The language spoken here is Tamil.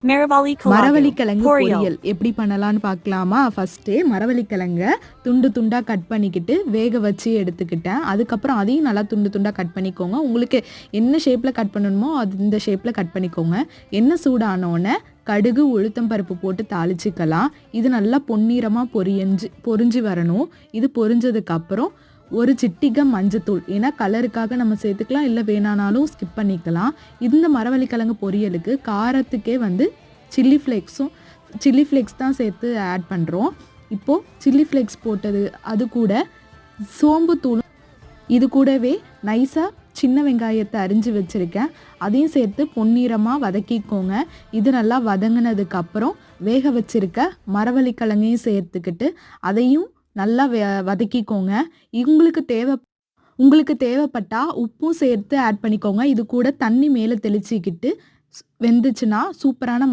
மரவள்ளிக்கிழங்கு பொரியல் எப்படி பண்ணலான்னு பார்க்கலாமா? ஃபஸ்ட்டு மரவள்ளிக்கிழங்க துண்டு துண்டாக கட் பண்ணிக்கிட்டு வேக வச்சு எடுத்துக்கிட்டேன். அதுக்கப்புறம் அதையும் நல்லா துண்டு துண்டாக கட் பண்ணிக்கோங்க. உங்களுக்கு என்ன ஷேப்பில் கட் பண்ணணுமோ அது இந்த ஷேப்பில் கட் பண்ணிக்கோங்க. எண்ணெய் சூடானோடனே கடுகு உளுத்தம் பருப்பு போட்டு தாளிச்சிக்கலாம். இது நல்லா பொன்னிறமாக பொரிஞ்சு வரணும். இது பொரிஞ்சதுக்கப்புறம் ஒரு சிட்டிகை மஞ்சத்தூள், ஏன்னா கலருக்காக நம்ம சேர்த்துக்கலாம், இல்லை வேணானாலும் ஸ்கிப் பண்ணிக்கலாம். இந்த மரவள்ளிக்கிழங்கு பொரியலுக்கு காரத்துக்கே சில்லி ஃப்ளேக்ஸ் தான் சேர்த்து ஆட் பண்ணுறோம். இப்போது சில்லி ஃப்ளேக்ஸ் போட்டது அது கூட சோம்பு தூளும், இது கூடவே நைஸாக சின்ன வெங்காயத்தை அரிஞ்சு வச்சுருக்கேன், அதையும் சேர்த்து பொன்னிறமாக வதக்கிக்கோங்க. இது நல்லா வதங்கினதுக்கப்புறம் வேக வச்சுருக்க மரவள்ளிக்கிழங்கையும் சேர்த்துக்கிட்டு அதையும் நல்லா வதக்கிக்கோங்க. உங்களுக்கு தேவைப்பட்டால் உப்பும் சேர்த்து ஆட் பண்ணிக்கோங்க. இது கூட தண்ணி மேலே தெளிச்சிக்கிட்டு வெந்துச்சுன்னா சூப்பரான